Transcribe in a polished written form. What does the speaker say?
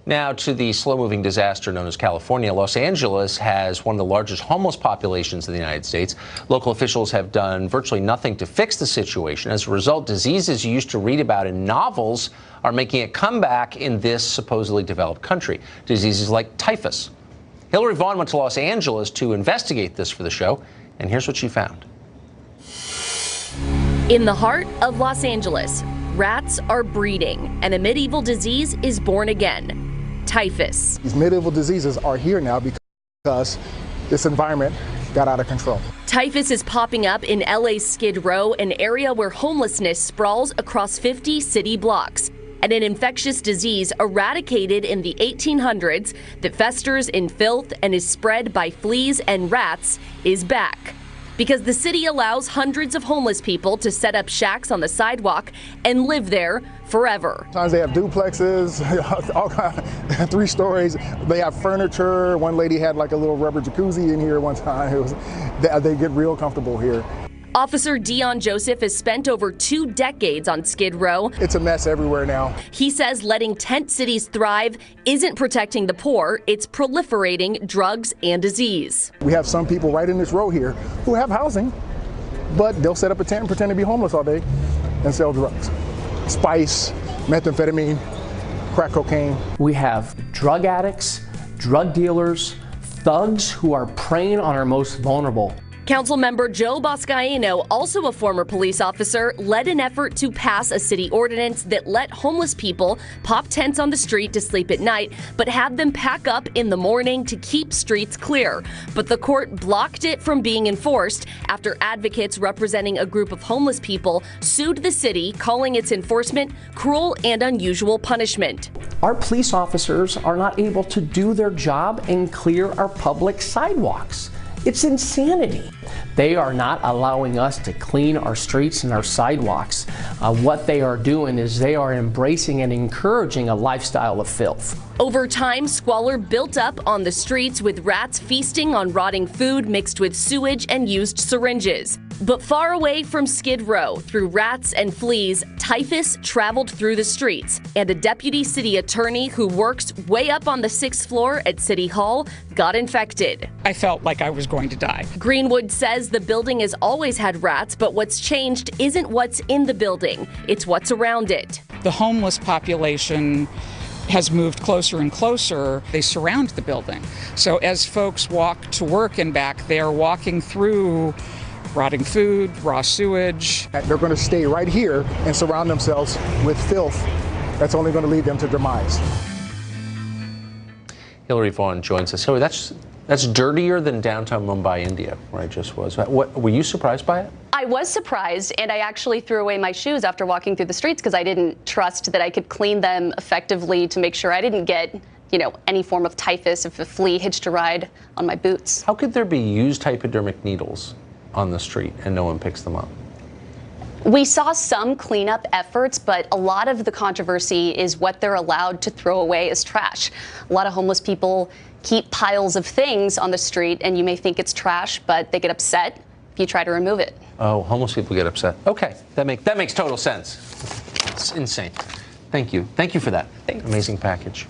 Now to the slow-moving disaster known as California. Los Angeles has one of the largest homeless populations in the United States. Local officials have done virtually nothing to fix the situation. As a result, diseases you used to read about in novels are making a comeback in this supposedly developed country. Diseases like typhus. Hillary Vaughn went to Los Angeles to investigate this for the show, and here's what she found. In the heart of Los Angeles, rats are breeding, and a medieval disease is born again. Typhus. These medieval diseases are here now because this environment got out of control. Typhus is popping up in LA's Skid Row, an area where homelessness sprawls across 50 city blocks. And an infectious disease eradicated in the 1800s that festers in filth and is spread by fleas and rats is back. Because the city allows hundreds of homeless people to set up shacks on the sidewalk and live there forever. Sometimes they have duplexes, all kinds, 3 stories. They have furniture. One lady had like a little rubber jacuzzi in here one time. They get real comfortable here. Officer Dion Joseph has spent over 2 decades on Skid Row. It's a mess everywhere now. He says letting tent cities thrive isn't protecting the poor, it's proliferating drugs and disease. We have some people right in this row here who have housing, but they'll set up a tent and pretend to be homeless all day and sell drugs. Spice, methamphetamine, crack cocaine. We have drug addicts, drug dealers, thugs who are preying on our most vulnerable. Councilmember Joe Buscaino, also a former police officer, led an effort to pass a city ordinance that let homeless people pop tents on the street to sleep at night, but have them pack up in the morning to keep streets clear. But the court blocked it from being enforced after advocates representing a group of homeless people sued the city, calling its enforcement cruel and unusual punishment. Our police officers are not able to do their job and clear our public sidewalks. It's insanity. They are not allowing us to clean our streets and our sidewalks. What they are doing is they are embracing and encouraging a lifestyle of filth. Over time, squalor built up on the streets with rats feasting on rotting food mixed with sewage and used syringes. But far away from Skid Row, through rats and fleas, typhus traveled through the streets, and a deputy city attorney who works way up on the 6th floor at City Hall got infected. I felt like I was going to die. Greenwood says the building has always had rats, but what's changed isn't what's in the building, it's what's around it. The homeless population has moved closer and closer. They surround the building. So as folks walk to work and back, they are walking through rotting food, raw sewage. They're going to stay right here and surround themselves with filth that's only going to lead them to demise. Hillary Vaughn joins us. Hillary, that's dirtier than downtown Mumbai, India, where I just was. Were you surprised by it? I was surprised, and I actually threw away my shoes after walking through the streets because I didn't trust that I could clean them effectively to make sure I didn't get, any form of typhus if a flea hitched a ride on my boots. How could there be used hypodermic needles on the street and no one picks them up? We saw some cleanup efforts, but a lot of the controversy is what they're allowed to throw away as trash. A lot of homeless people keep piles of things on the street, and you may think it's trash, but they get upset if you try to remove it. Oh, homeless people get upset. Okay, that makes total sense. It's insane. Thank you. Thank you for that. Thanks. Amazing package.